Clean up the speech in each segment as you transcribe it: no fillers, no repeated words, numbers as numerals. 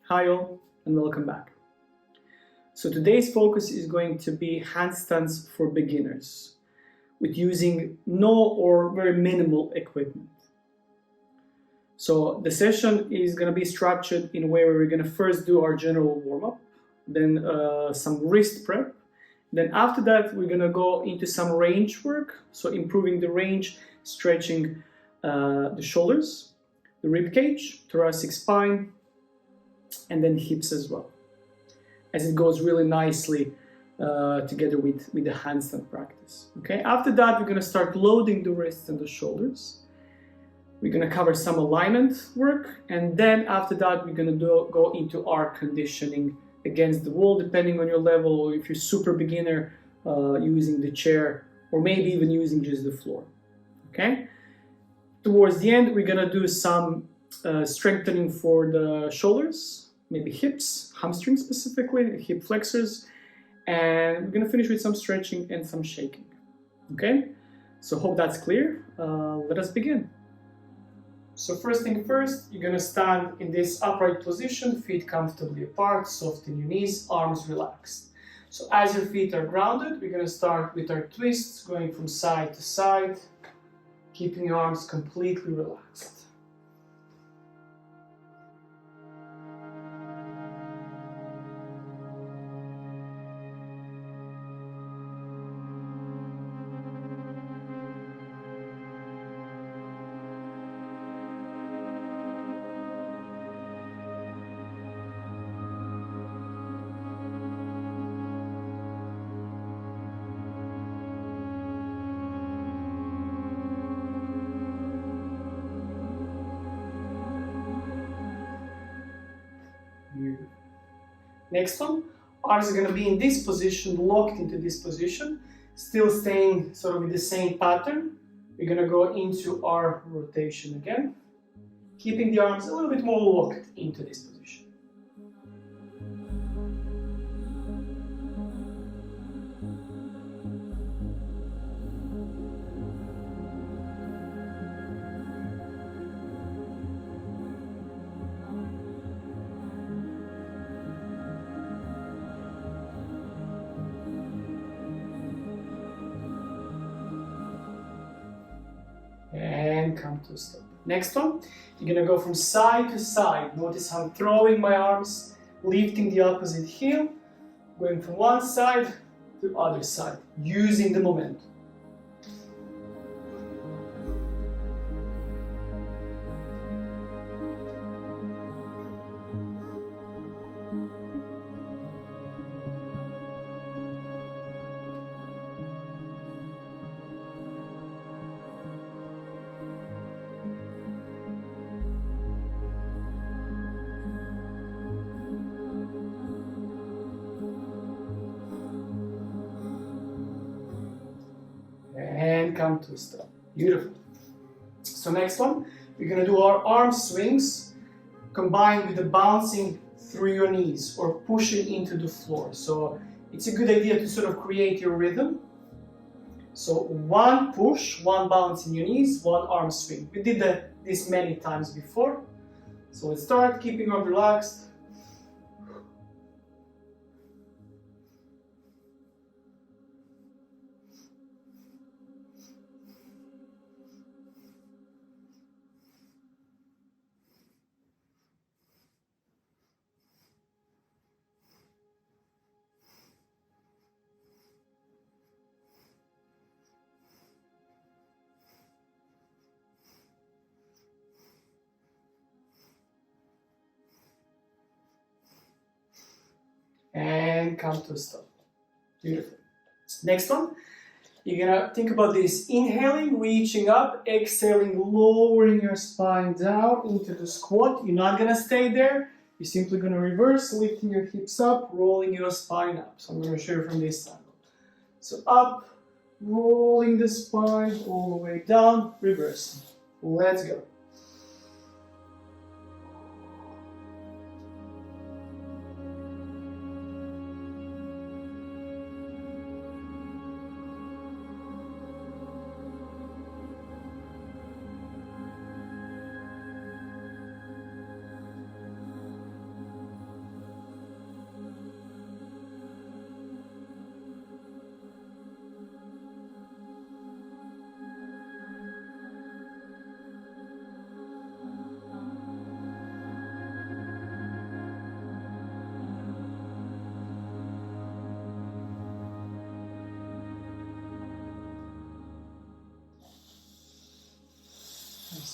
Hi all and welcome back. So today's focus is going to be handstands for beginners with using no or very minimal equipment. So the session is going to be structured in a way where we're going to first do our general warm-up, then some wrist prep. Then after that we're going to go into some range work, so improving the range, stretching the shoulders, the rib cage, thoracic spine, and then hips as well, as it goes really nicely together with the handstand practice. Okay, after that we're going to start loading the wrists and the shoulders. We're going to cover some alignment work, and then after that we're going to go into our conditioning against the wall, depending on your level, or if you're super beginner, using the chair, or maybe even using just the floor. Okay, towards the end we're going to do some strengthening for the shoulders, maybe hips, hamstrings specifically, hip flexors, and we're going to finish with some stretching and some shaking. Okay, so hope that's clear. Let us begin. So first thing first, you're going to stand in this upright position, feet comfortably apart, soften your knees, arms relaxed. So as your feet are grounded, we're going to start with our twists, going from side to side, keeping your arms completely relaxed. Next one, arms are going to be in this position, locked into this position, still staying sort of with the same pattern. We're going to go into our rotation again, keeping the arms a little bit more locked into this position. And come to a stop. Next one, you're going to go from side to side. Notice how I'm throwing my arms, lifting the opposite heel, going from one side to other side, using the momentum. And come to a stop. Beautiful. So next one, we're going to do our arm swings combined with the bouncing through your knees or pushing into the floor. So it's a good idea to sort of create your rhythm. So one push, one bounce in your knees, one arm swing. We did this many times before. So let's start keeping arms relaxed. And come to a stop. Beautiful. Next one, you're gonna think about this. Inhaling, reaching up, exhaling, lowering your spine down into the squat. You're not gonna stay there. You're simply gonna reverse, lifting your hips up, rolling your spine up. So I'm gonna show you from this angle. So up, rolling the spine all the way down, reversing. Let's go.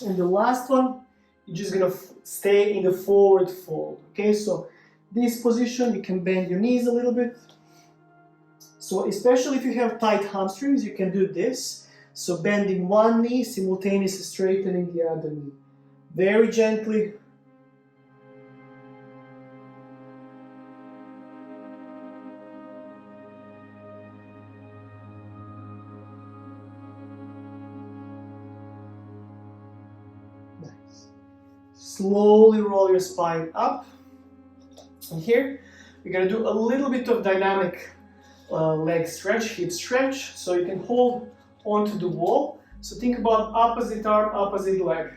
And the last one, you're just gonna stay in the forward fold. Okay, so this position, you can bend your knees a little bit. So especially if you have tight hamstrings, you can do this. So bending one knee, simultaneously straightening the other knee. Very gently. Nice. Slowly roll your spine up. And here, we're gonna do a little bit of dynamic leg stretch, hip stretch, so you can hold onto the wall. So think about opposite arm, opposite leg.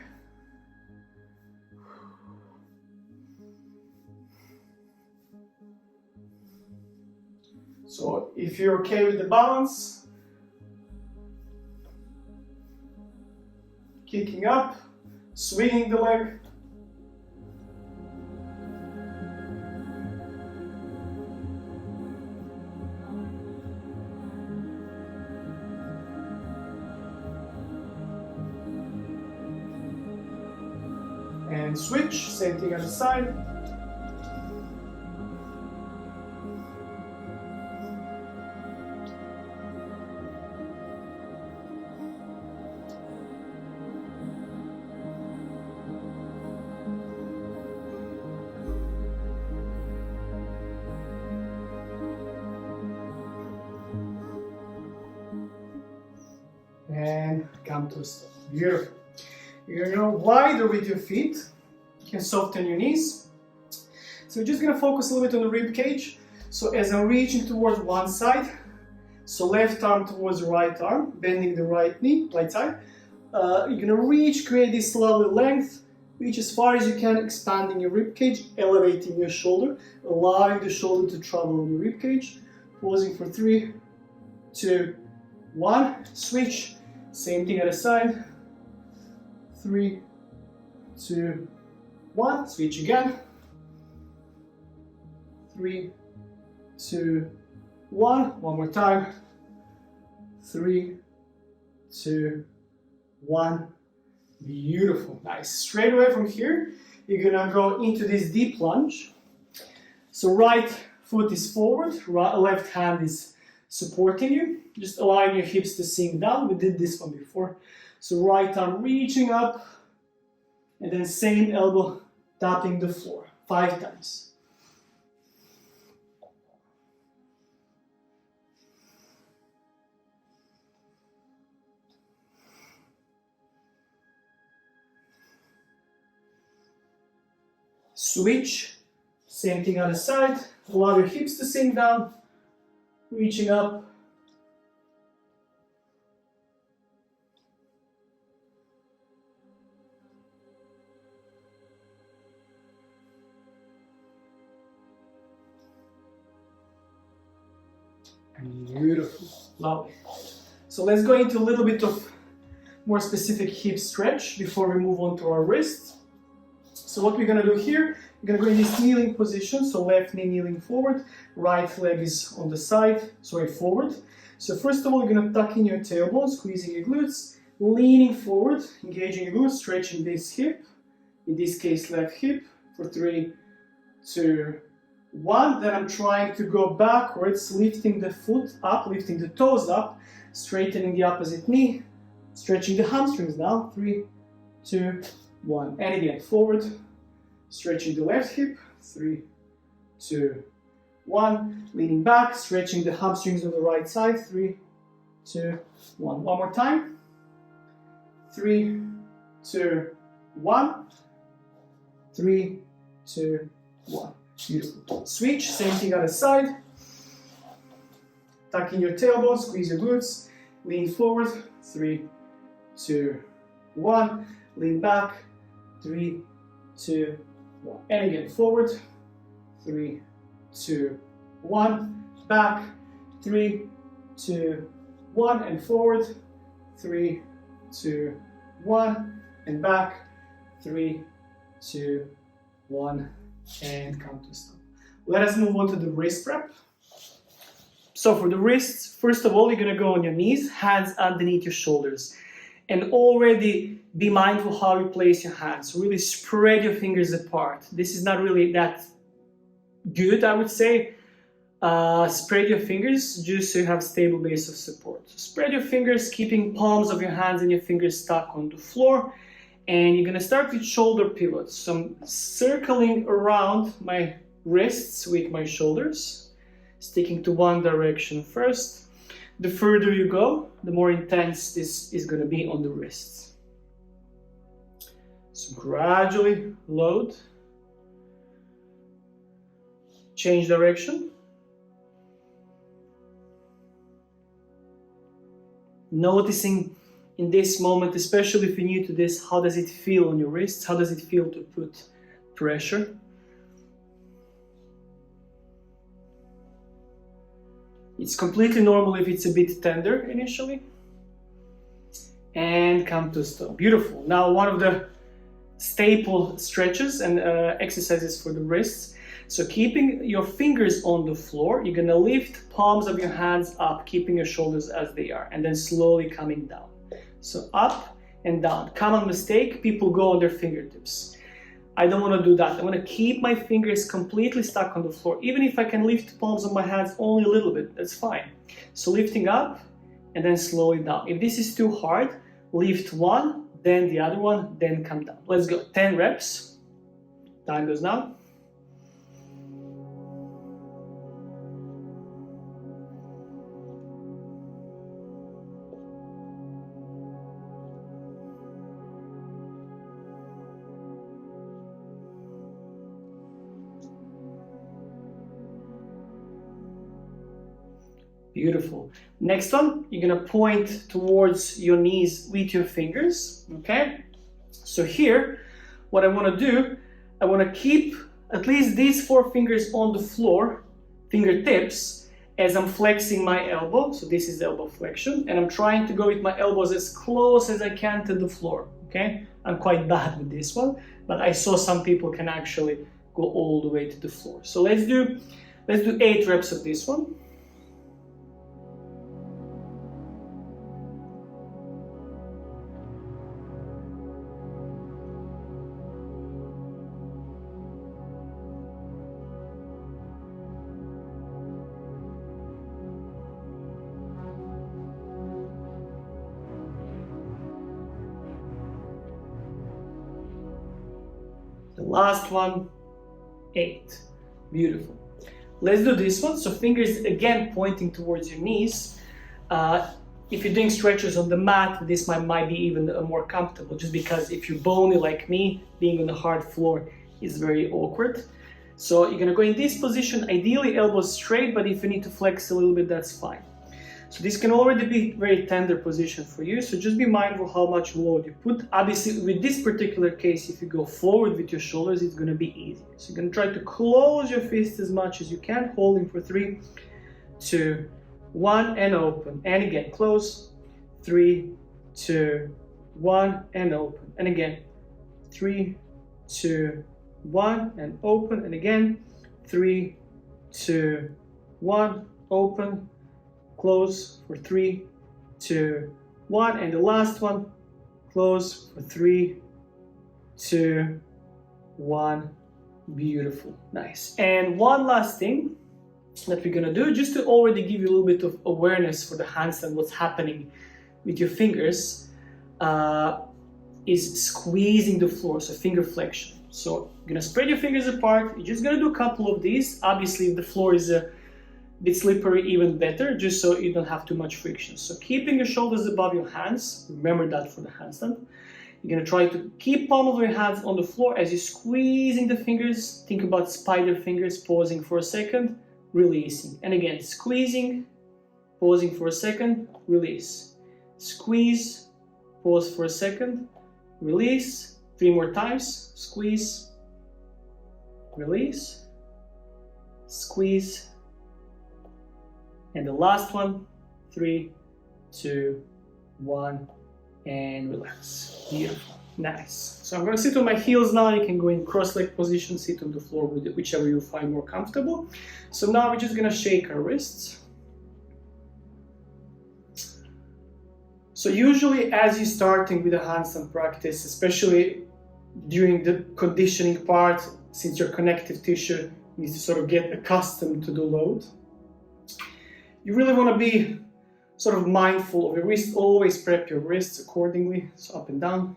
So if you're okay with the balance, kicking up, swinging the leg. And switch, same thing on the side. And come to a stop. Beautiful. You're gonna go wider with your feet. You can soften your knees. So we're just gonna focus a little bit on the rib cage. So as I'm reaching towards one side, so left arm towards the right arm, bending the right knee, right side. You're gonna reach, create this lovely length, reach as far as you can, expanding your rib cage, elevating your shoulder, allowing the shoulder to travel on your rib cage. Pausing for 3, 2, 1. Switch. Same thing at the side. 3, 2, 1. Switch again. 3, 2, 1. One more time. 3, 2, 1. Beautiful. Nice. Straight away from here, you're gonna go into this deep lunge. So right foot is forward, left hand is supporting you. Just allowing your hips to sink down. We did this one before. So right arm reaching up, and then same elbow tapping the floor 5 times. Switch, same thing on the side. Allow your hips to sink down, reaching up. Beautiful, lovely. So let's go into a little bit of more specific hip stretch before we move on to our wrists. So what we're gonna do here, we're gonna go in this kneeling position, so left knee kneeling forward, right leg is on the side, forward. So first of all, you're gonna tuck in your tailbone, squeezing your glutes, leaning forward, engaging your glutes, stretching this hip, in this case left hip, for 3, 2, 1. Then I'm trying to go backwards, lifting the foot up, lifting the toes up, straightening the opposite knee, stretching the hamstrings now. 3, 2, 1. And again, forward, stretching the left hip. 3, 2, 1. Leaning back, stretching the hamstrings on the right side. 3, 2, 1. One more time. 3, 2, 1. 3, 2, 1. Beautiful. Switch, same thing on the side. Tuck in your tailbone, squeeze your glutes, lean forward. 3, 2, 1. Lean back. 3, 2, 1. And again, forward. 3, 2, 1. Back. 3, 2, 1. And forward. 3, 2, 1. And back. 3, 2, 1. And come to stop. Let us move on to the wrist prep. So for the wrists, first of all, you're gonna go on your knees, hands underneath your shoulders. And already be mindful how you place your hands. Really spread your fingers apart. This is not really that good, I would say. Spread your fingers just so you have a stable base of support. So spread your fingers, keeping palms of your hands and your fingers stuck on the floor. And you're gonna start with shoulder pivots. So I'm circling around my wrists with my shoulders, sticking to one direction first. The further you go, the more intense this is gonna be on the wrists. So gradually load, change direction. Noticing in this moment, especially if you're new to this, how does it feel on your wrists? How does it feel to put pressure? It's completely normal if it's a bit tender initially. And come to stop. Beautiful. Now one of the staple stretches and exercises for the wrists. So keeping your fingers on the floor, you're gonna lift palms of your hands up, keeping your shoulders as they are, and then slowly coming down. So up and down. Common mistake, people go on their fingertips. I don't wanna do that. I wanna keep my fingers completely stuck on the floor. Even if I can lift palms of my hands only a little bit, that's fine. So lifting up and then slowly down. If this is too hard, lift one, then the other one, then come down. Let's go, 10 reps. Time goes now. Beautiful. Next one, you're gonna point towards your knees with your fingers, okay? So here, what I wanna do, I wanna keep at least these 4 fingers on the floor, fingertips, as I'm flexing my elbow. So this is elbow flexion, and I'm trying to go with my elbows as close as I can to the floor, okay? I'm quite bad with this one, but I saw some people can actually go all the way to the floor. So let's do 8 reps of this one. The last one, 8. Beautiful. Let's do this one. So fingers again pointing towards your knees. If you're doing stretches on the mat, this might be even more comfortable, just because if you're bony like me, being on the hard floor is very awkward. So you're gonna go in this position, ideally elbows straight, but if you need to flex a little bit, that's fine. So this can already be a very tender position for you, so just be mindful how much load you put. Obviously, with this particular case, if you go forward with your shoulders, it's going to be easy. So you're going to try to close your fist as much as you can, holding for 3, 2, 1, and open. And again, close, 3, 2, 1, and open. And again, 3, 2, 1, and open. And again, 3, 2, 1, open. Close for 3, 2, 1, and the last one, close for 3, 2, 1. Beautiful, nice. And one last thing that we're gonna do, just to already give you a little bit of awareness for the handstand, what's happening with your fingers, is squeezing the floor, so finger flexion. So you're gonna spread your fingers apart. You're just gonna do a couple of these. Obviously, if the floor is a bit slippery, even better, just so you don't have too much friction. So keeping your shoulders above your hands, remember that for the handstand. You're gonna try to keep palm of your hands on the floor as you're squeezing the fingers. Think about spider fingers, pausing for a second, releasing. And again, squeezing, pausing for a second, release. Squeeze, pause for a second, release. 3 more times, squeeze, release, squeeze. And the last one, 3, 2, 1, and relax. Beautiful, nice. So I'm gonna sit on my heels now. You can go in cross-leg position, sit on the floor with whichever you find more comfortable. So now we're just gonna shake our wrists. So usually as you're starting with a handstand practice, especially during the conditioning part, since your connective tissue needs to sort of get accustomed to the load, you really want to be sort of mindful of your wrist. Always prep your wrists accordingly, so up and down.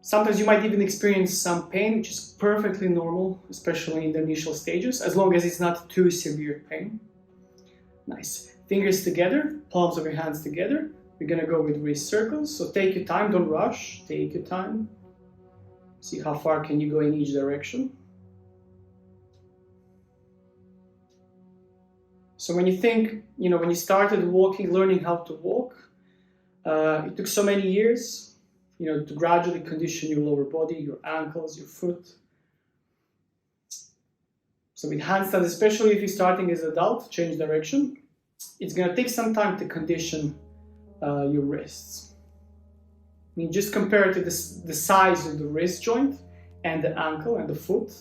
Sometimes you might even experience some pain, which is perfectly normal, especially in the initial stages, as long as it's not too severe pain. Nice. Fingers together, palms of your hands together. We're gonna go with wrist circles, so take your time, don't rush, take your time. See how far can you go in each direction. So when you think, when you started walking, learning how to walk, it took so many years, to gradually condition your lower body, your ankles, your foot. So with handstand, especially if you're starting as an adult, change direction, it's gonna take some time to condition your wrists. I mean, just compare it to the size of the wrist joint and the ankle and the foot,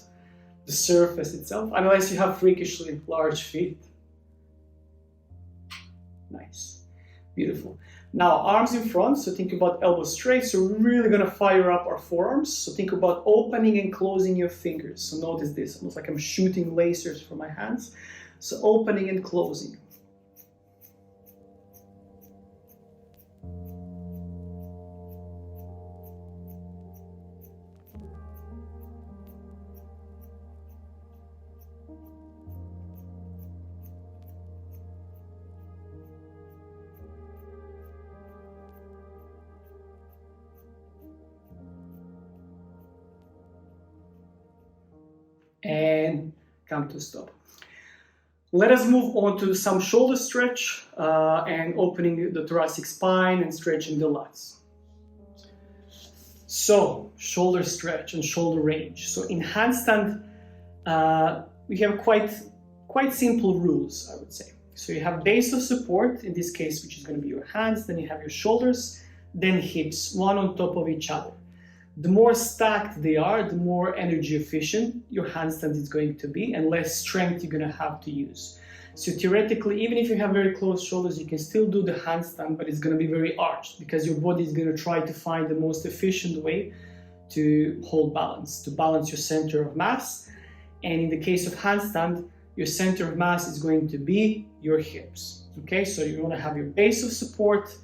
the surface itself, unless you have freakishly large feet. Nice, beautiful. Now arms in front, so think about elbows straight, so we're really gonna fire up our forearms. So think about opening and closing your fingers. So notice this, almost like I'm shooting lasers from my hands. So opening and closing. And come to stop. Let us move on to some shoulder stretch and opening the thoracic spine and stretching the lats. So shoulder stretch and shoulder range. So in handstand, we have quite simple rules, I would say. So you have base of support, in this case, which is going to be your hands, then you have your shoulders, then hips, one on top of each other. The more stacked they are, the more energy efficient your handstand is going to be and less strength you're going to have to use. So theoretically, even if you have very close shoulders, you can still do the handstand, but it's going to be very arched because your body is going to try to find the most efficient way to hold balance, to balance your center of mass. And in the case of handstand, your center of mass is going to be your hips. Okay, so you want to have your base of support,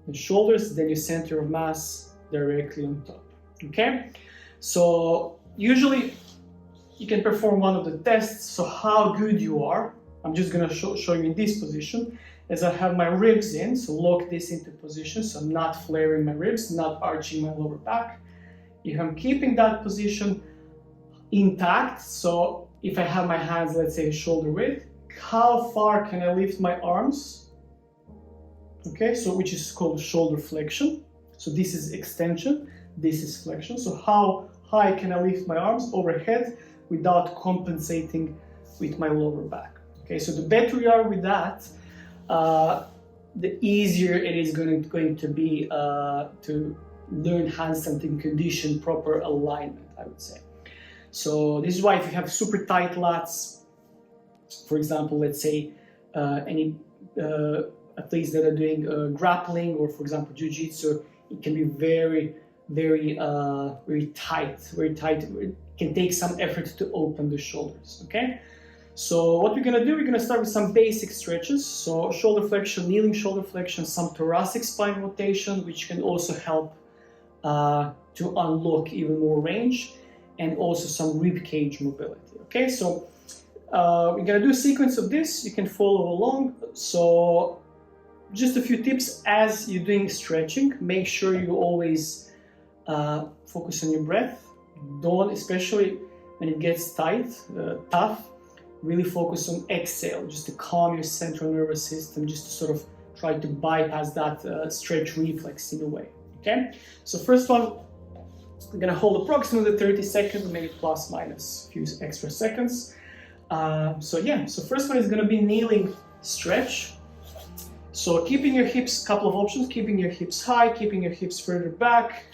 the shoulders, then your center of mass directly on top. Okay, so usually you can perform one of the tests. So how good you are, I'm just going to show you in this position as I have my ribs in. So lock this into position, so I'm not flaring my ribs, not arching my lower back. If I'm keeping that position intact, so if I have my hands, let's say shoulder width, how far can I lift my arms? Okay, so which is called shoulder flexion. So this is extension. This is flexion. So how high can I lift my arms overhead without compensating with my lower back? Okay, so the better we are with that, the easier it is going to be to learn handstand and condition proper alignment, I would say. So this is why if you have super tight lats, for example, let's say any athletes that are doing grappling or, for example, jiu-jitsu, it can be very tight. It can take some effort to open the shoulders, okay? So what we're gonna do, we're gonna start with some basic stretches. So shoulder flexion, kneeling shoulder flexion, some thoracic spine rotation, which can also help to unlock even more range, and also some rib cage mobility, okay? So we're gonna do a sequence of this. You can follow along. So just a few tips as you're doing stretching. Make sure you always focus on your breath. Don't, especially when it gets tight, tough, really focus on exhale, just to calm your central nervous system, just to sort of try to bypass that stretch reflex in a way, okay? So first one, I'm gonna hold approximately 30 seconds, maybe plus minus a few extra seconds. So first one is gonna be kneeling stretch. So keeping your hips, couple of options, keeping your hips high, keeping your hips further back.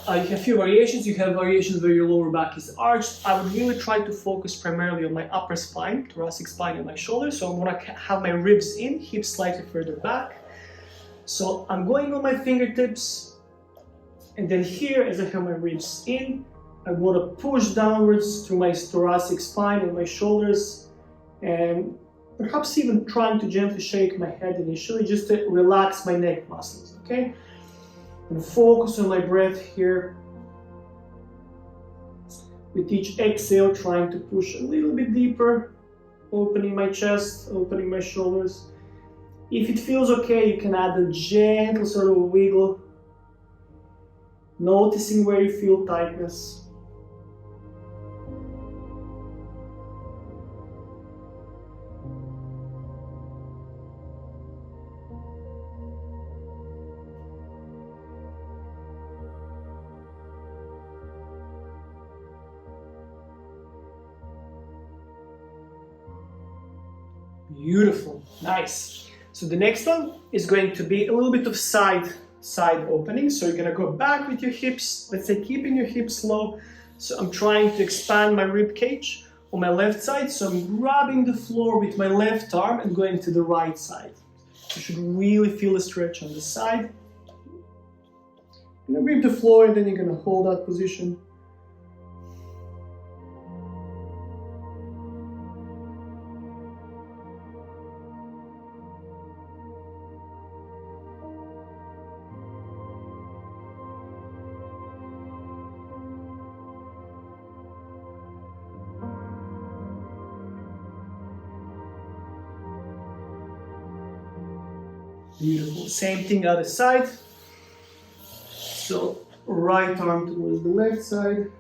You have a few variations. You have variations where your lower back is arched. I would really try to focus primarily on my upper spine, thoracic spine, and my shoulders. So I'm gonna have my ribs in, hips slightly further back. So I'm going on my fingertips, and then here, as I have my ribs in, I want to push downwards through my thoracic spine and my shoulders, and perhaps even trying to gently shake my head initially, just to relax my neck muscles, okay? And focus on my breath here. With each exhale, trying to push a little bit deeper, opening my chest, opening my shoulders. If it feels okay, you can add a gentle sort of wiggle, noticing where you feel tightness. Beautiful, nice. So the next one is going to be a little bit of side opening. So you're gonna go back with your hips, let's say keeping your hips low. So I'm trying to expand my rib cage on my left side. So I'm grabbing the floor with my left arm and going to the right side. You should really feel a stretch on the side. You're gonna grip the floor and then you're gonna hold that position. Beautiful. Same thing other side. So right arm towards the left side.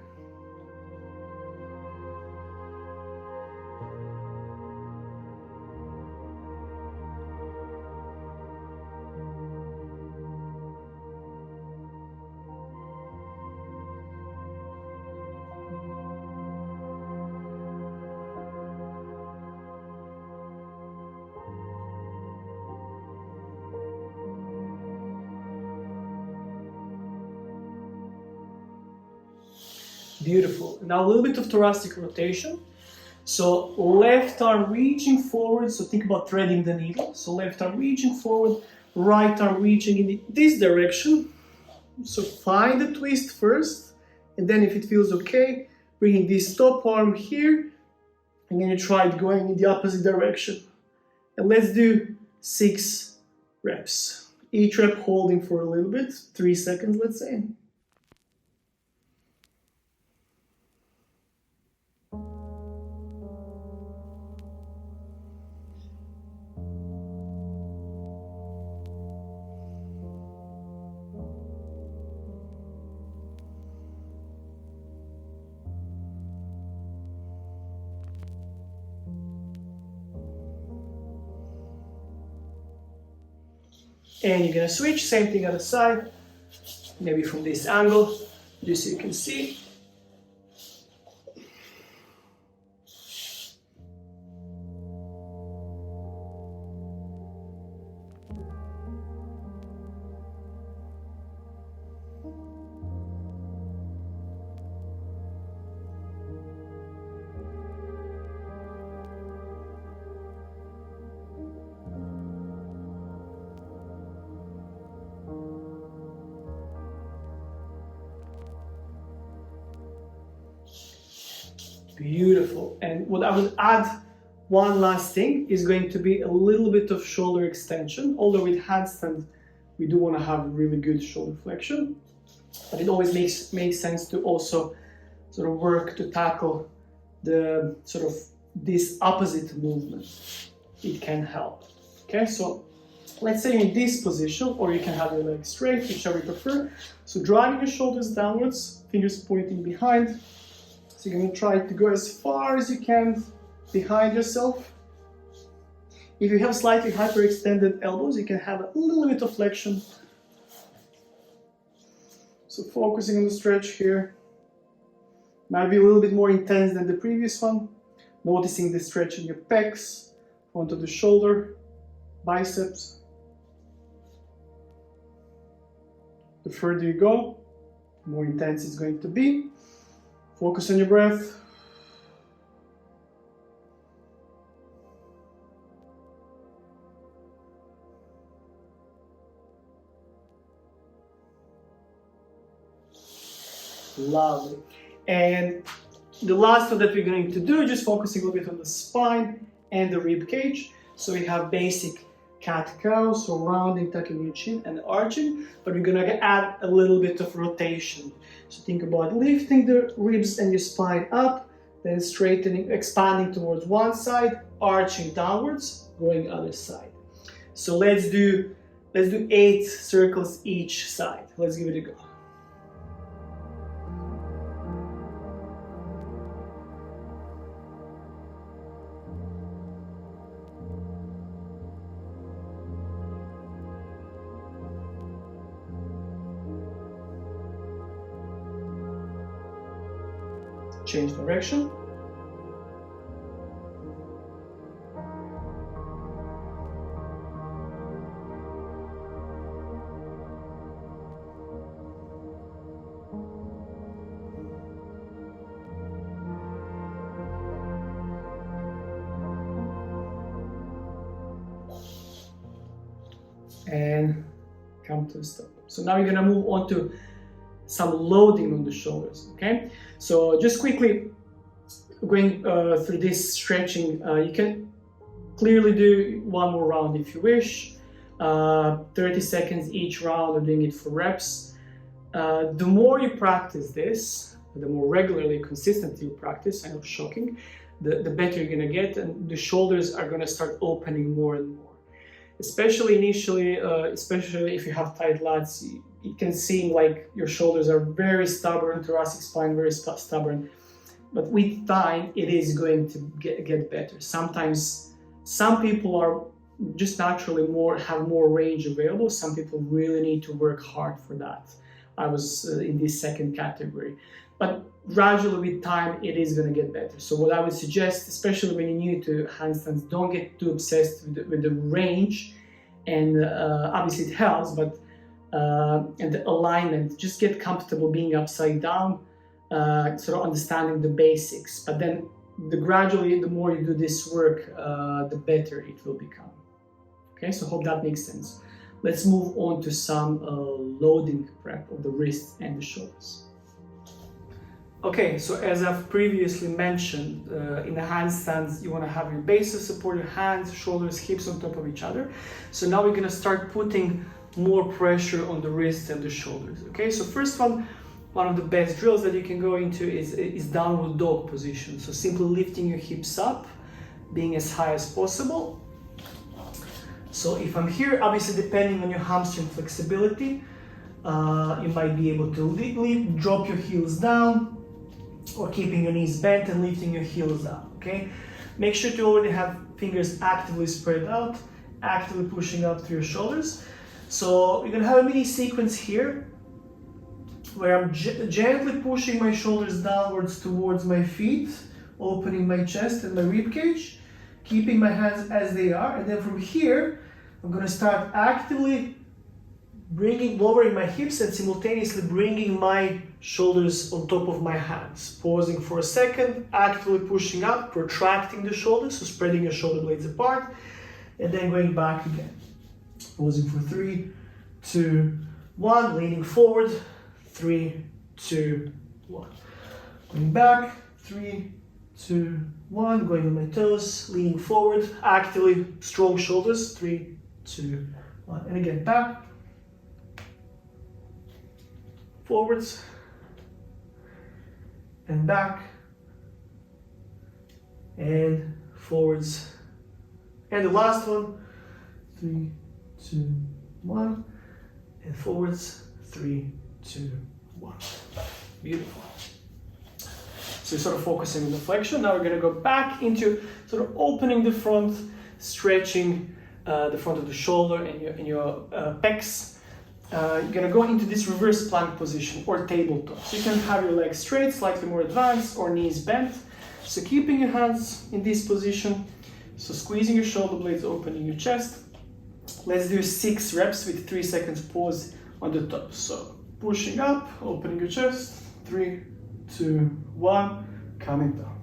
Beautiful. Now a little bit of thoracic rotation. So left arm reaching forward. So think about threading the needle. So left arm reaching forward, right arm reaching in this direction. So find the twist first, and then if it feels okay, bringing this top arm here, and then you try it going in the opposite direction. And let's do 6 reps. Each rep holding for a little bit, 3 seconds, let's say. And you're gonna switch, same thing other side, maybe from this angle, just so you can see. Beautiful. And what I would add, one last thing, is going to be a little bit of shoulder extension. Although with handstand, we do want to have really good shoulder flexion, but it always makes sense to also sort of work to tackle the sort of this opposite movement. It can help. Okay, so let's say in this position, or you can have your legs straight, whichever you prefer. So driving your shoulders downwards, fingers pointing behind. So you're going to try to go as far as you can behind yourself. If you have slightly hyperextended elbows, you can have a little bit of flexion. So focusing on the stretch here. Might be a little bit more intense than the previous one. Noticing the stretch in your pecs, front of the shoulder, biceps. The further you go, the more intense it's going to be. Focus on your breath. Lovely. And the last one that we're going to do, just focusing a little bit on the spine and the rib cage. So we have basic cat-cow, so rounding, tucking your chin and arching, but we're gonna add a little bit of rotation. So think about lifting the ribs and your spine up, then straightening, expanding towards one side, arching downwards, going other side. So let's do 8 circles each side. Let's give it a go. Change direction. And come to a stop. So now you're gonna move on to some loading on the shoulders, okay? So just quickly going through this stretching, you can clearly do one more round if you wish. 30 seconds each round, or doing it for reps. The more you practice this, the more regularly, consistently you practice, I know, shocking, the better you're gonna get, and the shoulders are gonna start opening more and more. Especially initially, especially if you have tight lats, it can seem like your shoulders are very stubborn, thoracic spine very stubborn, but with time it is going to get better. Sometimes some people are just naturally have more range available. Some people really need to work hard for that. I was in this second category, but gradually with time it is going to get better. So what I would suggest, especially when you're new to handstands, don't get too obsessed with the range, and obviously it helps, but and the alignment. Just get comfortable being upside down, sort of understanding the basics, but then gradually the more you do this work, the better it will become. Okay, so hope that makes sense. Let's move on to some loading prep of the wrists and the shoulders. Okay, so as I've previously mentioned, in the handstands, you want to have your base of support, your hands, shoulders, hips on top of each other. So now we're going to start putting more pressure on the wrists and the shoulders. Okay, so first one of the best drills that you can go into is downward dog position. So simply lifting your hips up, being as high as possible. So if I'm here, obviously depending on your hamstring flexibility, you might be able to drop your heels down, or keeping your knees bent and lifting your heels up, okay? Make sure to already have fingers actively spread out, actively pushing up through your shoulders. So we're gonna have a mini sequence here where I'm gently pushing my shoulders downwards towards my feet, opening my chest and my rib cage, keeping my hands as they are, and then from here, I'm gonna start actively lowering my hips and simultaneously bringing my shoulders on top of my hands. Pausing for a second, actively pushing up, protracting the shoulders, so spreading your shoulder blades apart, and then going back again. Pausing for 3, 2, 1, leaning forward, 3, 2, 1. Going back, 3, 2, 1, going on my toes, leaning forward, actively strong shoulders, 3, 2, 1, and again back, forwards, and back, and forwards, and the last one, 3, 2, 1, and forwards, 3, 2, 1. Beautiful. So you're sort of focusing on the flexion. Now we're going to go back into sort of opening the front, stretching the front of the shoulder and your pecs. You're going to go into this reverse plank position or tabletop. So you can have your legs straight, slightly more advanced, or knees bent. So keeping your hands in this position. So squeezing your shoulder blades, opening your chest. Let's do 6 reps with 3 seconds pause on the top. So pushing up, opening your chest, 3, 2, 1, coming down.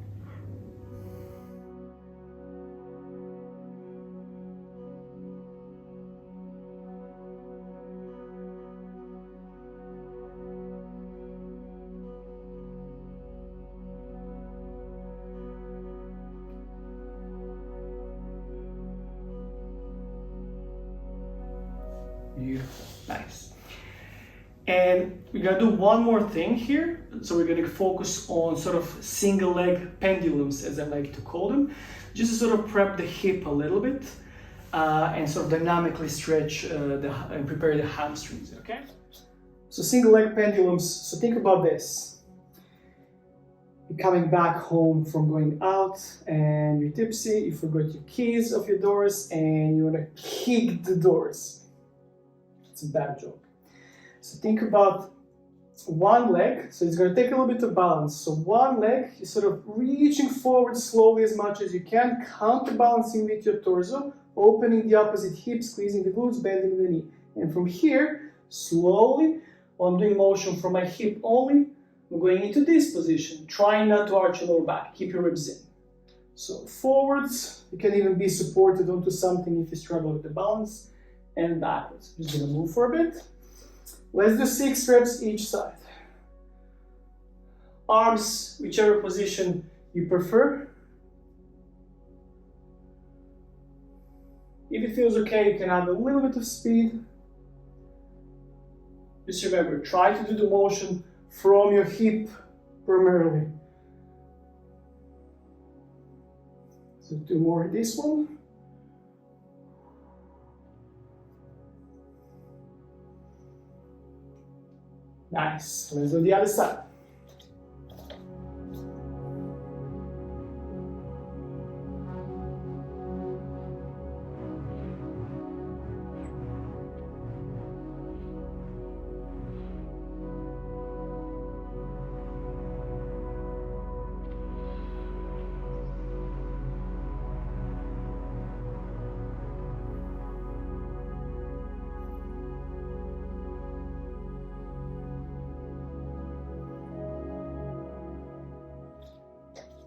Nice. And we're gonna do one more thing here. So we're gonna focus on sort of single leg pendulums, as I like to call them, just to sort of prep the hip a little bit and sort of dynamically stretch and prepare the hamstrings, okay? So single leg pendulums, so think about this. You're coming back home from going out and you're tipsy, you forgot your keys of your doors and you wanna kick the doors. It's a bad joke. So think about one leg, so it's going to take a little bit of balance. So one leg, you're sort of reaching forward slowly as much as you can, counterbalancing with your torso, opening the opposite hip, squeezing the glutes, bending the knee. And from here, slowly, while I'm doing motion from my hip only, I'm going into this position, trying not to arch your lower back, keep your ribs in. So forwards, you can even be supported onto something if you struggle with the balance, and backwards. I'm just going to move for a bit. Let's do 6 reps each side. Arms, whichever position you prefer. If it feels okay, you can add a little bit of speed. Just remember, try to do the motion from your hip primarily. So do more of this one. Nice. Let's do the other side.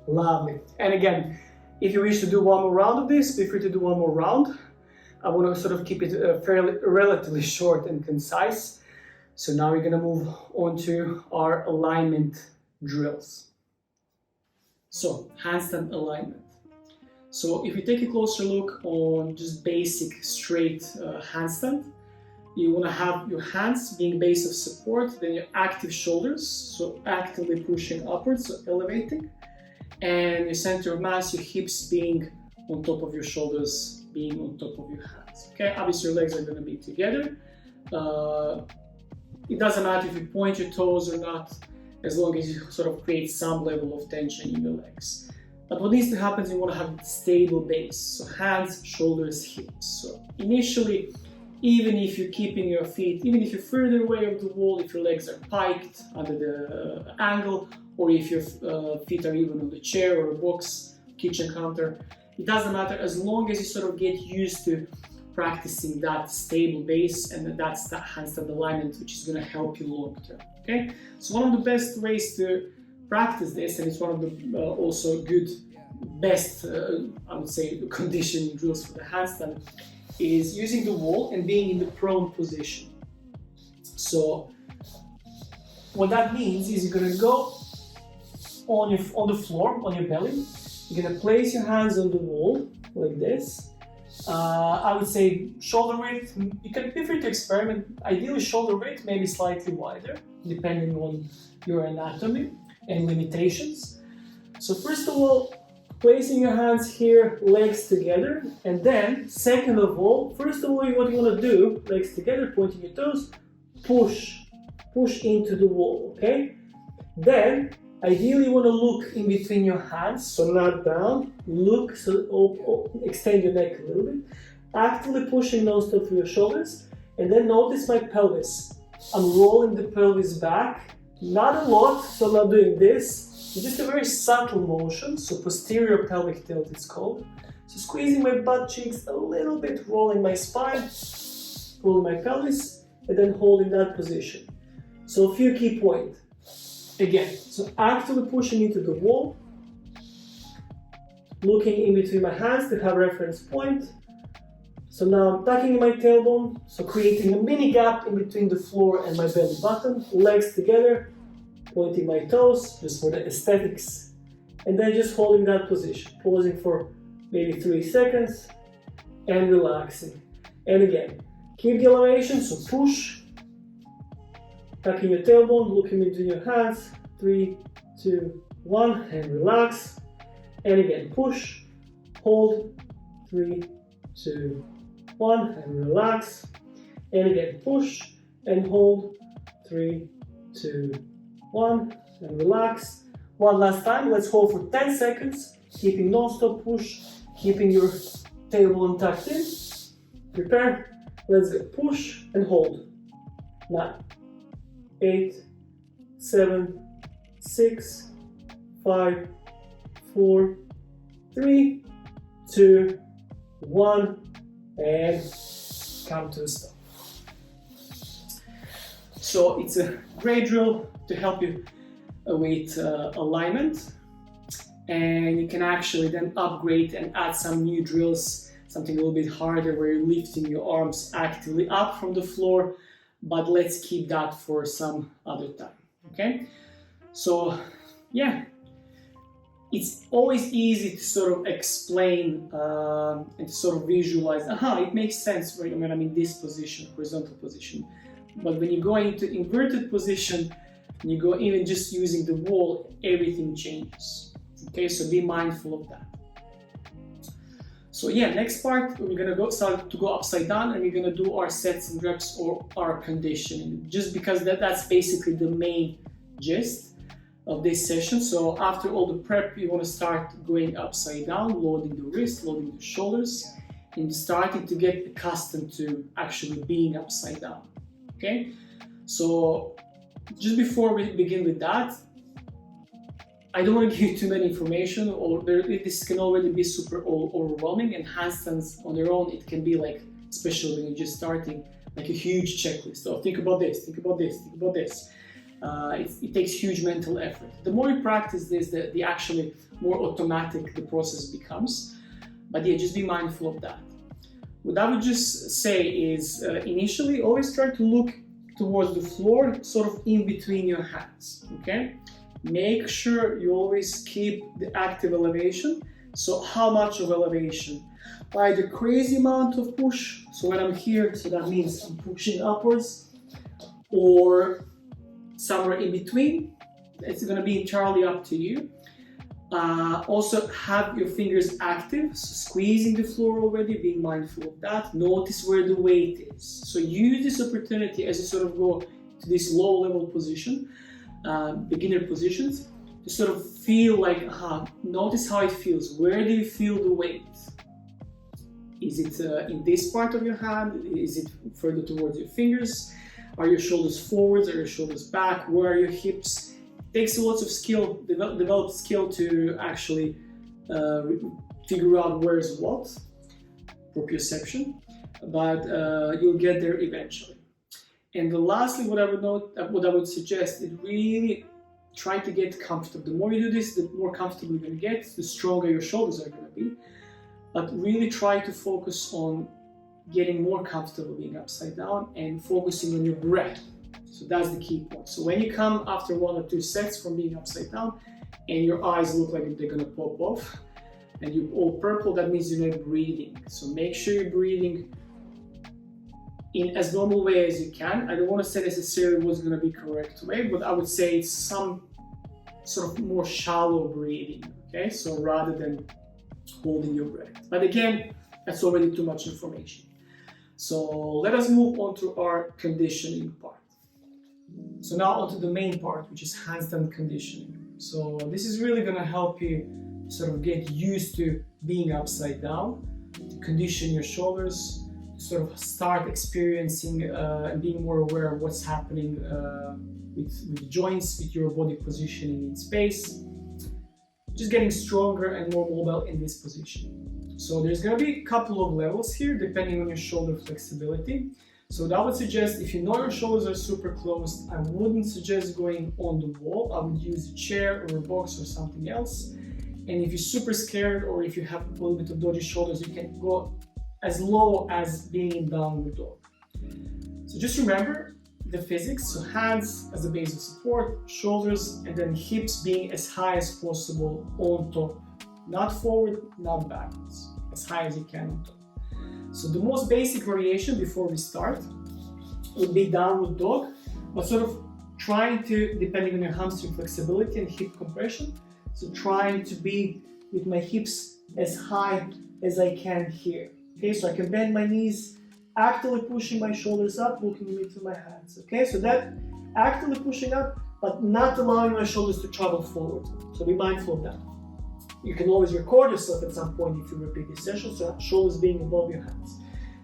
Lovely. And again, if you wish to do one more round of this, feel free to do one more round. I want to sort of keep it relatively short and concise. So now we're going to move on to our alignment drills. So, handstand alignment. So if you take a closer look on just basic straight handstand, you want to have your hands being base of support, then your active shoulders, so actively pushing upwards, so elevating. And your center of mass, your hips being on top of your shoulders, being on top of your hands. Okay, obviously your legs are going to be together. It doesn't matter if you point your toes or not, as long as you sort of create some level of tension in your legs. But what needs to happen is you want to have a stable base, so hands, shoulders, hips. So initially, even if you're keeping your feet, even if you're further away of the wall, if your legs are piked under the angle, or if your feet are even on the chair or a box, kitchen counter, it doesn't matter as long as you sort of get used to practicing that stable base, and that's the handstand alignment, which is going to help you long term. Okay, so one of the best ways to practice this, and it's one of the also good, best, I would say, conditioning drills for the handstand, is using the wall and being in the prone position. So what that means is you're going to go on the floor, on your belly. You're going to place your hands on the wall like this. I would say shoulder width. You can feel free to experiment. Ideally shoulder width, maybe slightly wider, depending on your anatomy and limitations. So first of all, placing your hands here, legs together, and then second of all, first of all, what you want to do, legs together, pointing your toes, push into the wall, okay? Then, ideally you want to look in between your hands, so not down, look, so extend your neck a little bit, actively pushing nose to your shoulders, and then notice my pelvis. I'm rolling the pelvis back, not a lot, so I'm not doing this, just a very subtle motion, so posterior pelvic tilt it's called. So squeezing my butt cheeks a little bit, rolling my spine, rolling my pelvis, and then holding that position. So a few key points. Again, so actively pushing into the wall, looking in between my hands to have reference point. So now I'm tucking my tailbone, so creating a mini gap in between the floor and my belly button, legs together, pointing my toes, just for the aesthetics, and then just holding that position, pausing for maybe 3 seconds, and relaxing. And again, Keep the elevation, so push, tucking your tailbone, looking into your hands, 3, 2, 1, and relax. And again, push, hold, 3, 2, 1, and relax. And again, push and hold, 3, 2, 1, and relax. One last time, let's hold for 10 seconds, keeping non-stop push, keeping your tailbone tucked in. Prepare, let's go, push and hold. 9, 8, 7, 6, 5, 4, 3, 2, 1, and come to a stop. So it's a great drill to help you with alignment, and you can actually then upgrade and add some new drills, something a little bit harder where you're lifting your arms actively up from the floor, but let's keep that for some other time, okay? So yeah, it's always easy to sort of explain and to sort of visualize, it makes sense when I'm in this position, horizontal position. But when you go into inverted position, and you go even just using the wall, everything changes. Okay, so be mindful of that. So yeah, next part, we're gonna start to go upside down, and we're gonna do our sets and reps or our conditioning, just because that's basically the main gist of this session. So after all the prep, you want to start going upside down, loading the wrist, loading the shoulders, and starting to get accustomed to actually being upside down. Okay, so just before we begin with that, I don't want to give you too many information, or this can already be super overwhelming, and handstands on their own, it can be like, especially when you're just starting, like a huge checklist. So think about this, think about this, think about this. It takes huge mental effort. The more you practice this, the actually more automatic the process becomes. But yeah, just be mindful of that. What I would just say is initially always try to look towards the floor, sort of in between your hands, okay? Make sure you always keep the active elevation. So how much of elevation? Either crazy amount of push, so when I'm here, so that means I'm pushing upwards, or somewhere in between. It's gonna be entirely up to you. Also have your fingers active, so squeezing the floor already, being mindful of that. Notice where the weight is. So use this opportunity as you sort of go to this low level position, beginner positions, to sort of feel like, notice how it feels. Where do you feel the weight? Is it in this part of your hand? Is it further towards your fingers? Are your shoulders forwards? Are your shoulders back? Where are your hips? Takes a lot of skill, develop skill to actually figure out where is what, proprioception, but you'll get there eventually. And lastly, what I would suggest is really try to get comfortable. The more you do this, the more comfortable you're going to get, the stronger your shoulders are going to be. But really try to focus on getting more comfortable being upside down and focusing on your breath. So that's the key point. So when you come after 1 or 2 sets from being upside down and your eyes look like they're gonna pop off and you're all purple, that means you're not breathing. So make sure you're breathing in as normal way as you can. I don't want to say necessarily what's gonna be correct way, but I would say it's some sort of more shallow breathing, okay? So rather than holding your breath. But again, that's already too much information. So let us move on to our conditioning part. So now onto the main part, which is handstand conditioning. So this is really going to help you sort of get used to being upside down, to condition your shoulders, to sort of start experiencing and being more aware of what's happening with joints, with your body positioning in space, just getting stronger and more mobile in this position. So there's going to be a couple of levels here depending on your shoulder flexibility. So what I would suggest, if you know your shoulders are super closed, I wouldn't suggest going on the wall. I would use a chair or a box or something else. And if you're super scared or if you have a little bit of dodgy shoulders, you can go as low as being in downward dog. So just remember the physics. So hands as a base of support, shoulders, and then hips being as high as possible on top. Not forward, not backwards. As high as you can on top. So the most basic variation before we start would be downward dog, but sort of trying to, depending on your hamstring flexibility and hip compression, so trying to be with my hips as high as I can here. Okay, so I can bend my knees, actively pushing my shoulders up, looking into my hands. Okay, so that actively pushing up, but not allowing my shoulders to travel forward. So be mindful of that. You can always record yourself at some point if you repeat this session, so shoulders being above your hands.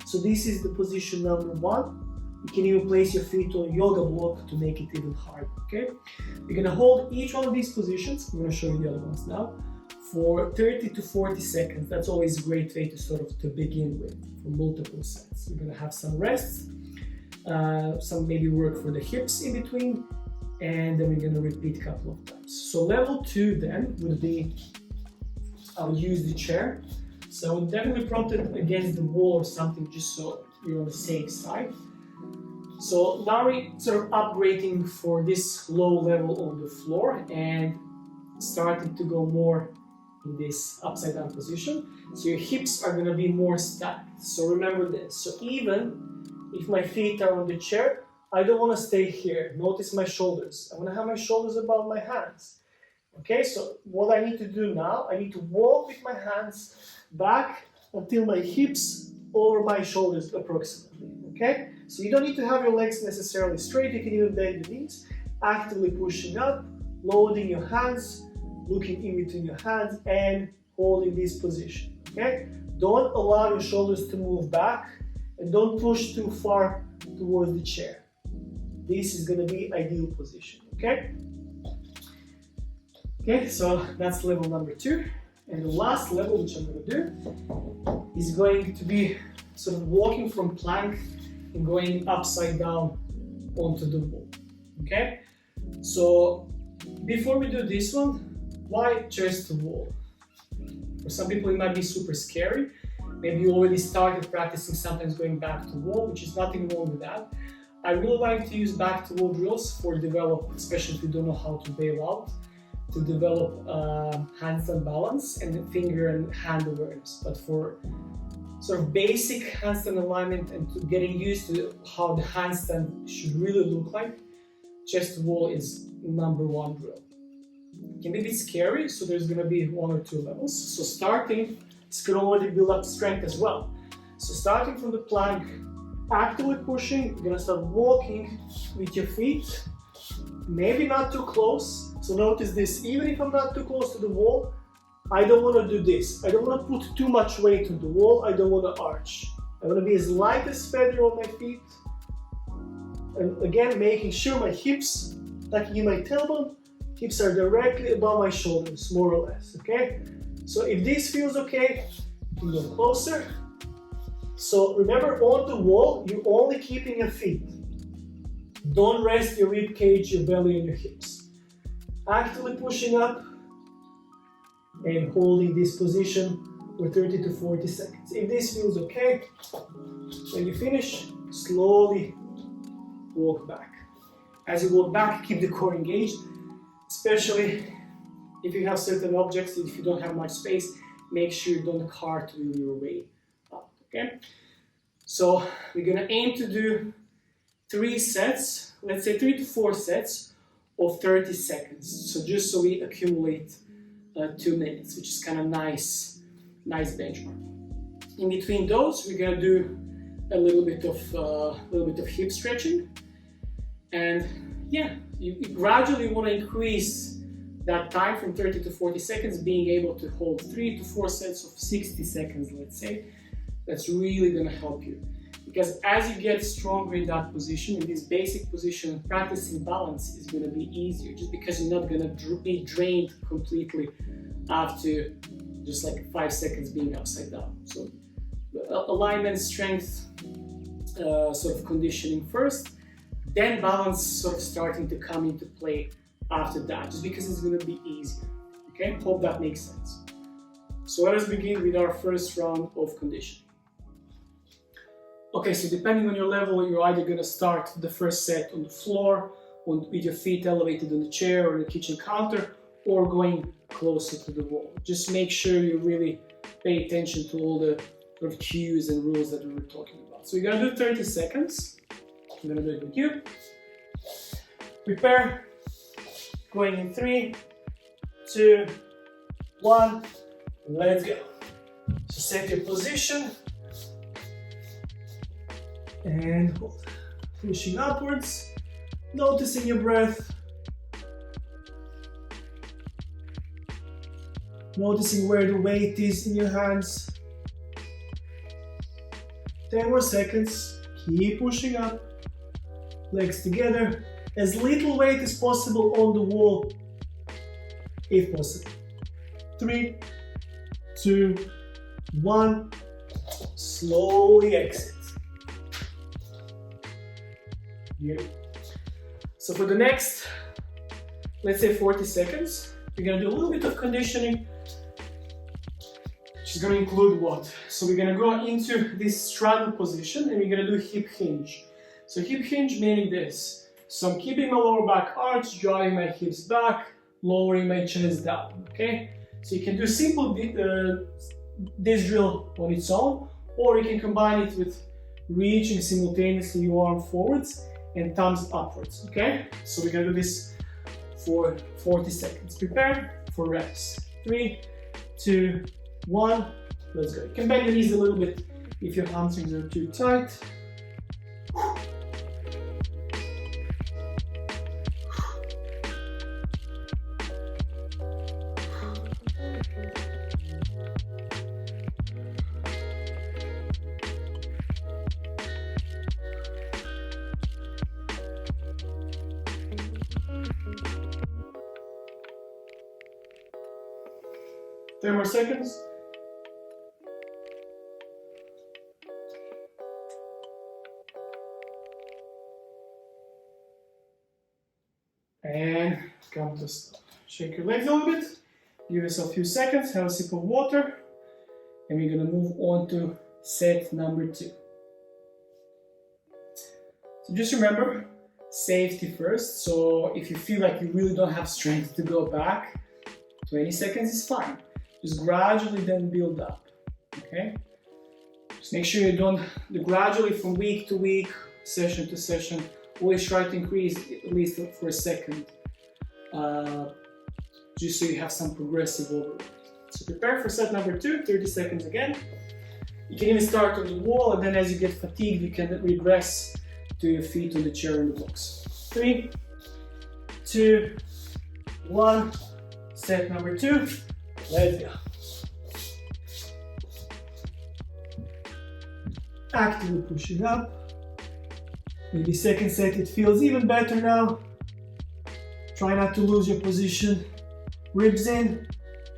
So this is the position number 1. You can even place your feet on a yoga block to make it even harder, okay? You're gonna hold each one of these positions, I'm gonna show you the other ones now, for 30 to 40 seconds. That's always a great way to begin with, for multiple sets. We're gonna have some rests, some maybe work for the hips in between, and then we're gonna repeat a couple of times. So level 2 then would be, I'll use the chair. So I would definitely prompt it against the wall or something, just so you're on the safe side. So now we're sort of upgrading for this low level on the floor and starting to go more in this upside down position. So your hips are going to be more stacked. So remember this. So even if my feet are on the chair, I don't want to stay here. Notice my shoulders. I want to have my shoulders above my hands. Okay, so what I need to do now, I need to walk with my hands back until my hips over my shoulders approximately. Okay, so you don't need to have your legs necessarily straight. You can even bend your knees, actively pushing up, loading your hands, looking in between your hands, and holding this position. Okay, don't allow your shoulders to move back, and don't push too far towards the chair. This is going to be ideal position. Okay. Okay, so that's level number 2. And the last level, which I'm going to do, is going to be sort of walking from plank and going upside down onto the wall. Okay? So before we do this one, why chest to wall? For some people it might be super scary. Maybe you already started practicing sometimes going back to wall, which is nothing wrong with that. I really like to use back to wall drills for develop, especially if you don't know how to bail out, to develop handstand balance and finger and hand awareness. But for sort of basic handstand alignment and to getting used to how the handstand should really look like, chest to wall is #1 drill. It can be a bit scary, so there's going to be 1 or 2 levels. So starting, it's going to already build up strength as well. So starting from the plank, actively pushing, you're going to start walking with your feet, maybe not too close. So notice this, even if I'm not too close to the wall, I don't want to do this. I don't want to put too much weight on the wall. I don't want to arch. I want to be as light as feather on my feet. And again, making sure my hips, tucking in my tailbone, hips are directly above my shoulders, more or less, okay? So if this feels okay, you can go closer. So remember, on the wall, you're only keeping your feet. Don't rest your rib cage, your belly, and your hips. Actively pushing up and holding this position for 30 to 40 seconds. If this feels okay, when you finish, slowly walk back. As you walk back, keep the core engaged, especially if you have certain objects, if you don't have much space, make sure you don't cartwheel your way up, okay? So we're gonna aim to do 3 sets, let's say 3 to 4 sets of 30 seconds. So just so we accumulate 2 minutes, which is kind of nice benchmark. In between those, we're gonna do a little bit of hip stretching, and yeah, you gradually want to increase that time from 30 to 40 seconds, being able to hold 3 to 4 sets of 60 seconds, let's say. That's really gonna help you. Because as you get stronger in that position, in this basic position, practicing balance is going to be easier, just because you're not going to be drained completely after just like 5 seconds being upside down. So alignment, strength, sort of conditioning first, then balance sort of starting to come into play after that, just because it's going to be easier. Okay, hope that makes sense. So let us begin with our first round of conditioning. Okay, so depending on your level, you're either going to start the first set on the floor, with your feet elevated on the chair or the kitchen counter, or going closer to the wall. Just make sure you really pay attention to all the sort of cues and rules that we were talking about. So we're gonna do 30 seconds. I'm gonna do it with you. Prepare. Going in 3, 2, 1. Let's go. So set your position and hold. Pushing upwards, noticing your breath, noticing where the weight is in your hands. 10 more seconds. Keep pushing up. Legs together. As little weight as possible on the wall, if possible. 3, 2, 1. Slowly exit. Here. So for the next, let's say 40 seconds, we're gonna do a little bit of conditioning, which is gonna include what? So we're gonna go into this straddle position and we're gonna do hip hinge. So hip hinge meaning this. So I'm keeping my lower back arched, driving my hips back, lowering my chest down, okay? So you can do simple this drill on its own, or you can combine it with reaching simultaneously your arm forwards and thumbs upwards, okay? So we're gonna do this for 40 seconds. Prepare for reps. 3, 2, 1, let's go. You can bend your knees a little bit if your hamstrings are too tight. Ten more seconds. And come to stop. Shake your legs a little bit. Give yourself a few seconds. Have a sip of water. And we're gonna move on to set number 2. So just remember, safety first. So if you feel like you really don't have strength to go back, 20 seconds is fine. Just gradually then build up, okay? Just make sure you don't, gradually from week to week, session to session, always try to increase at least for a second, just so you have some progressive overload. So prepare for set number 2, 30 seconds again. You can even start on the wall, and then as you get fatigued, you can regress to your feet on the chair in the box. 3, 2, 1, set number 2. Let's go. Actively pushing up. Maybe second set it feels even better now. Try not to lose your position. Ribs in.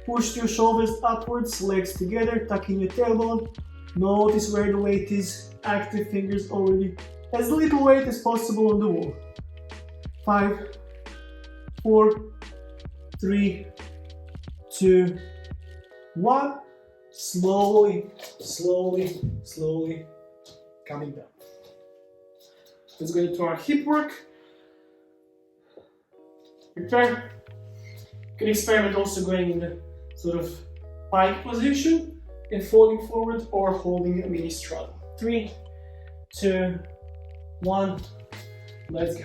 Push your shoulders upwards, legs together, tuck in your tailbone. Notice where the weight is. Active fingers already. As little weight as possible on the wall. 5, 4, 3, 2, 1. Slowly, slowly, slowly coming down. Let's go into our hip work. Prepare. You can experiment also going in the sort of pike position and folding forward or holding a mini straddle. 3, 2, 1. Let's go.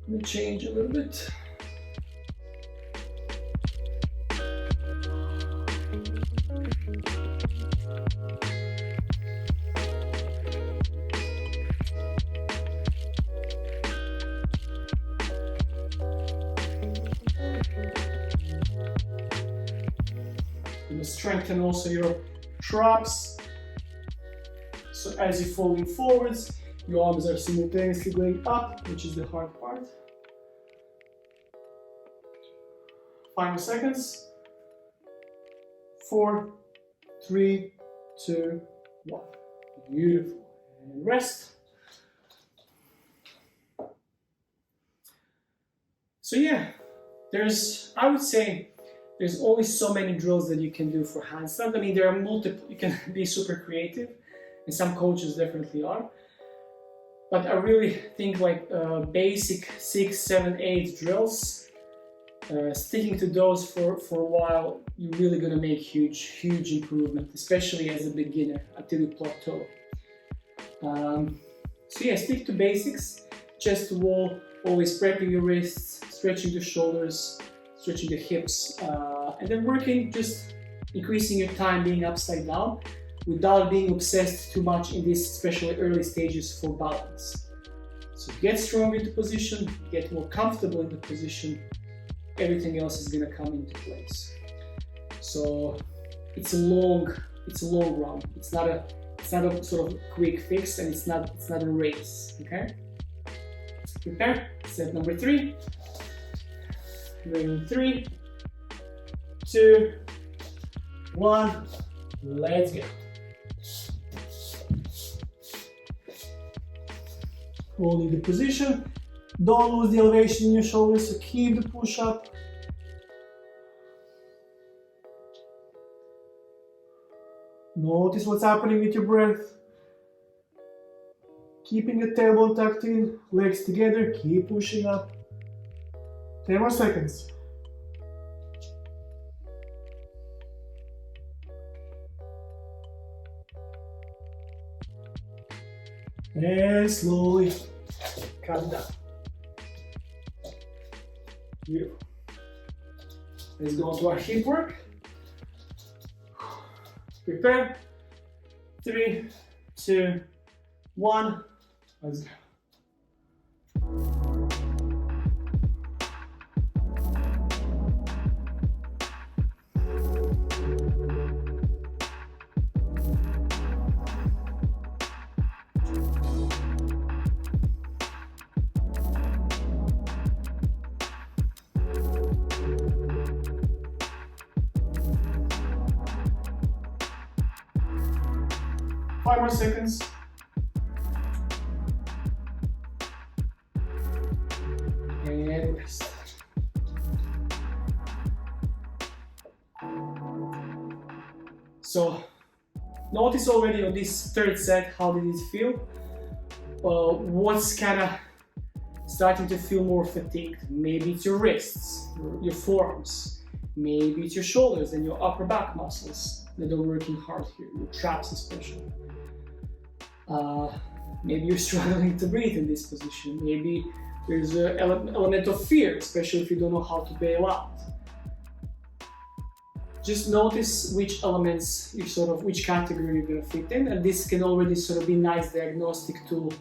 Let me change a little bit. Strengthen also your traps. So as you're folding forwards, your arms are simultaneously going up, which is the hard part. 5 more seconds. 4, 3, 2, 1. Beautiful. And rest. So yeah, I would say, there's only so many drills that you can do for handstand. I mean, there are multiple, you can be super creative, and some coaches definitely are. But I really think like basic 6, 7, 8 drills sticking to those for a while, you're really gonna make huge improvement, especially as a beginner until you plateau. So yeah, stick to basics, chest to wall, always prepping your wrists, stretching the shoulders, stretching the hips, and then working, just increasing your time being upside down without being obsessed too much in these especially early stages for balance. So get stronger into position, get more comfortable in the position, everything else is gonna come into place. So it's a long run. It's not a sort of quick fix, and it's not a race. Okay. Prepare. Set number 3. In 3, 2, 1. Let's go. Holding the position. Don't lose the elevation in your shoulders, so keep the push up. Notice what's happening with your breath. Keeping the tailbone tucked in, legs together, keep pushing up. 10 more seconds. And slowly cut it down. Beautiful. Let's go on to our hip work. Prepare. 3, 2, 1. Let's go. 5 more seconds. And rest. So notice already on this third set, how did it feel? What's kind of starting to feel more fatigued? Maybe it's your wrists, your forearms, maybe it's your shoulders and your upper back muscles that are working hard here, your traps especially. Maybe you're struggling to breathe in this position. Maybe there's an element of fear, especially if you don't know how to bail out. Just notice which elements, which category you're going to fit in, and this can already sort of be a nice diagnostic tool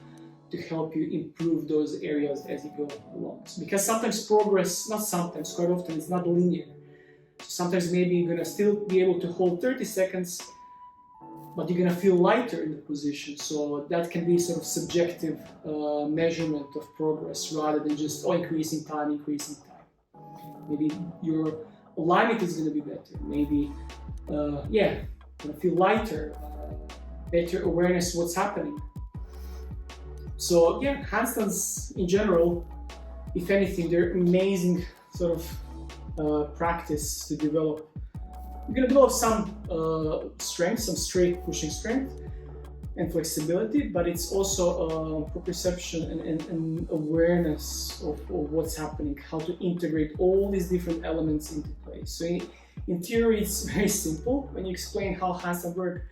to help you improve those areas as you go along. Because sometimes progress, not sometimes, quite often it's not linear. So sometimes maybe you're going to still be able to hold 30 seconds, but you're going to feel lighter in the position. So that can be sort of subjective measurement of progress rather than just increasing time. Maybe your alignment is going to be better. Maybe, going to feel lighter, better awareness of what's happening. So yeah, handstands in general, if anything, they're amazing sort of practice to develop. You're going to develop some strength, some straight pushing strength and flexibility, but it's also proprioception and awareness of what's happening, how to integrate all these different elements into place. So in theory, it's very simple when you explain how handstand work,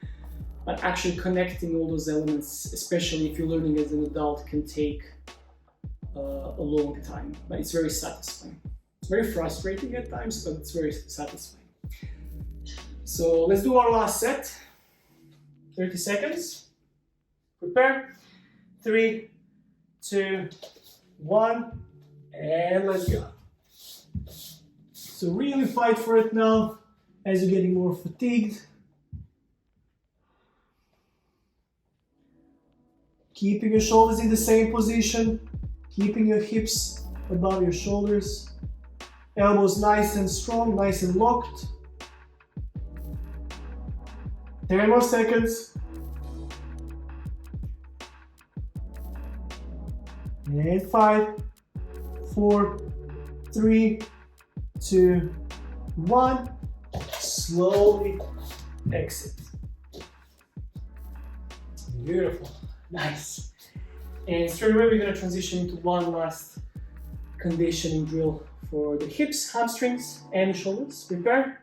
but actually connecting all those elements, especially if you're learning as an adult, can take a long time, but it's very satisfying. It's very frustrating at times, but it's very satisfying. So let's do our last set. 30 seconds. Prepare. 3, 2, 1, and let's go. So really fight for it now as you're getting more fatigued. Keeping your shoulders in the same position, keeping your hips above your shoulders, elbows nice and strong, nice and locked. 10 more seconds. And 5, 4, 3, 2, 1. Slowly exit. Beautiful. Nice. And straight away we're going to transition into one last conditioning drill for the hips, hamstrings, and shoulders. Prepare.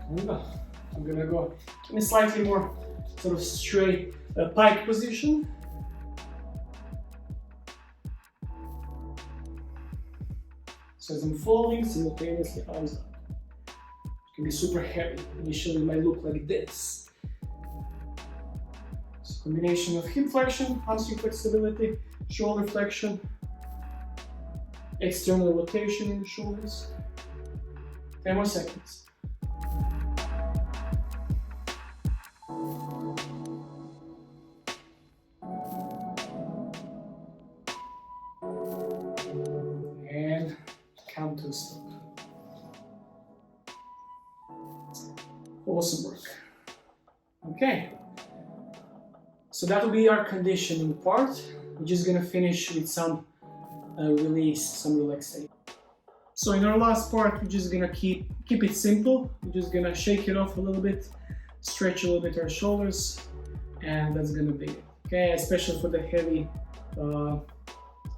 I'm gonna go in a slightly more sort of straight pike position. So as I'm folding, simultaneously arms up. It can be super heavy. Initially it might look like this. So combination of hip flexion, hamstring flexibility, shoulder flexion, external rotation in the shoulders. 10 more seconds. And count to stop. Awesome work. Okay. So that will be our conditioning part. We're just gonna finish with some release, some relaxation. So in our last part, we're just gonna keep it simple. We're just gonna shake it off a little bit, stretch a little bit our shoulders, and that's gonna be it. Okay, especially for the heavy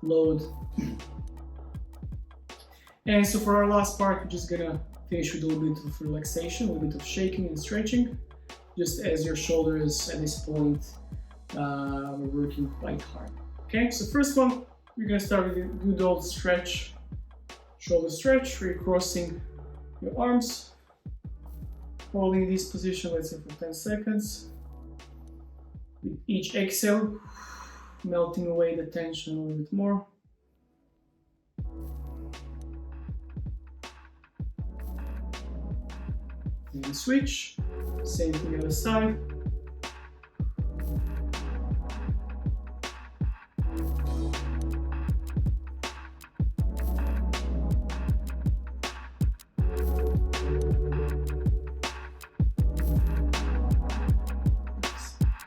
load. And so for our last part, we're just gonna finish with a little bit of relaxation, a little bit of shaking and stretching, just as your shoulders at this point are working quite hard. Okay, so first one, we're gonna start with a good old stretch, shoulder stretch, where you're crossing your arms, holding this position, let's say for 10 seconds. With each exhale, melting away the tension a little bit more. And switch, same to the other side.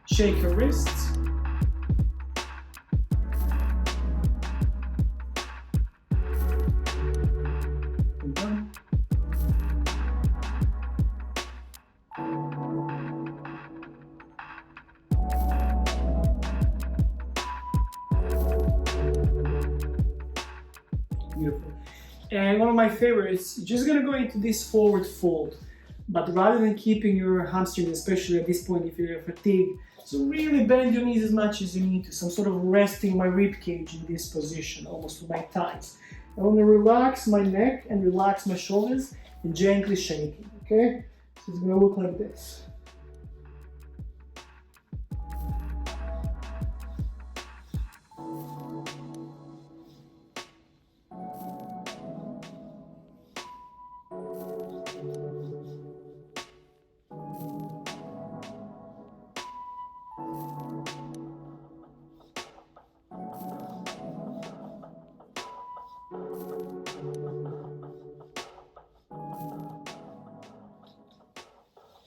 Shake your wrists. And done. Beautiful. And one of my favorites, just gonna go into this forward fold, but rather than keeping your hamstring, especially at this point if you're fatigued, so really bend your knees as much as you need to. So I'm sort of resting my rib cage in this position, almost to my thighs. I want to relax my neck and relax my shoulders and gently shaking, okay? So it's gonna look like this.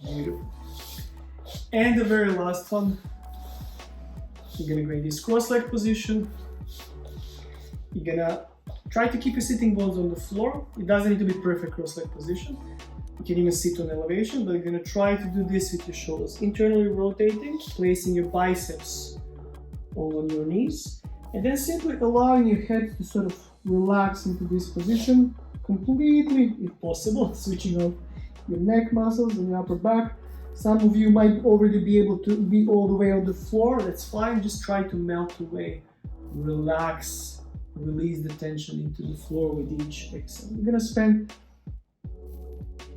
Beautiful. And the very last one, you're gonna go in this cross-leg position. You're gonna try to keep your sitting bones on the floor. It doesn't need to be perfect cross-leg position. You can even sit on elevation, but you're gonna try to do this with your shoulders internally rotating, placing your biceps on your knees, and then simply allowing your head to sort of relax into this position completely, if possible, switching off your neck muscles and your upper back. Some of you might already be able to be all the way on the floor. That's fine. Just try to melt away, relax, release the tension into the floor with each exhale. We're gonna spend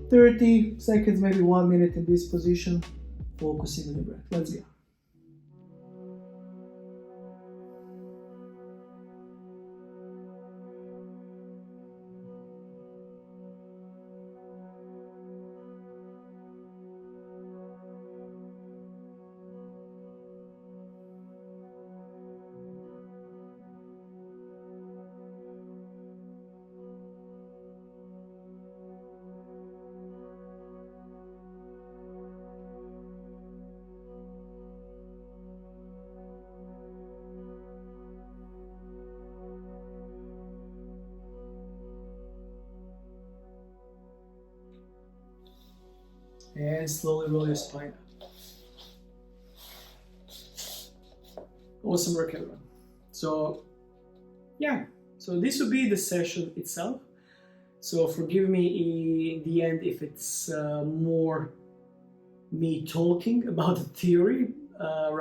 30 seconds, maybe 1 minute in this position, focusing on the breath. Let's go. And slowly roll your spine up. Awesome work, everyone. So, yeah, So this would be the session itself. So forgive me in the end if it's more me talking about the theory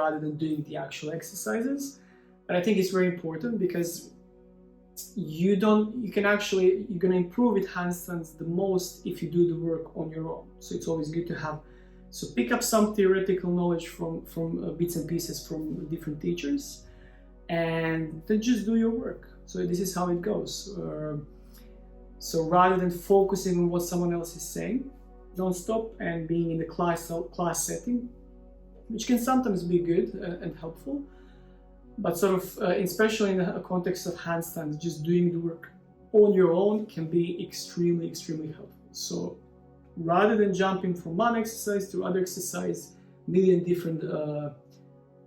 rather than doing the actual exercises. But I think it's very important because you're gonna improve with handstands the most if you do the work on your own. So it's always good to have, so pick up some theoretical knowledge from bits and pieces from different teachers, and then just do your work. So this is how it goes. So rather than focusing on what someone else is saying, don't stop and being in the class setting, which can sometimes be good and helpful, but sort of, especially in the context of handstands, just doing the work on your own can be extremely, extremely helpful. So rather than jumping from one exercise to other exercise, million different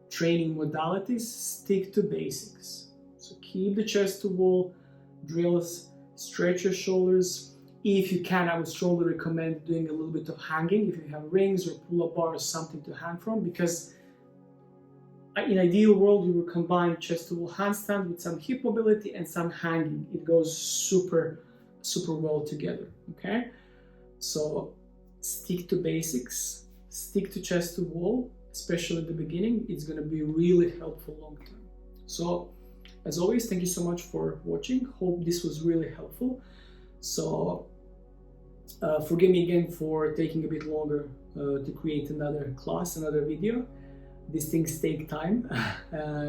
training modalities, stick to basics. So keep the chest to wall drills, stretch your shoulders. If you can, I would strongly recommend doing a little bit of hanging if you have rings or pull-up bar or something to hang from, because in ideal world you will combine chest to wall handstand with some hip mobility and some hanging. It goes super well together. Okay, so stick to basics, stick to chest to wall, especially at the beginning. It's going to be really helpful long term. So as always, thank you so much for watching. Hope this was really helpful. So forgive me again for taking a bit longer to create another class, another video. These things take time,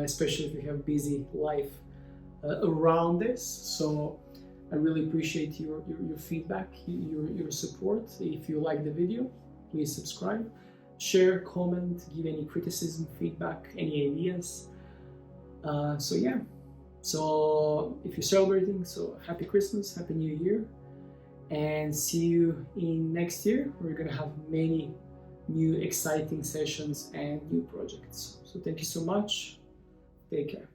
especially if you have busy life around this. So I really appreciate your feedback, your support. If you like the video, please subscribe, share, comment, give any criticism, feedback, any ideas. So yeah, so if you're celebrating, so happy Christmas, happy New Year, and see you in next year. We're gonna have many new exciting sessions and new projects. So thank you so much. Take care.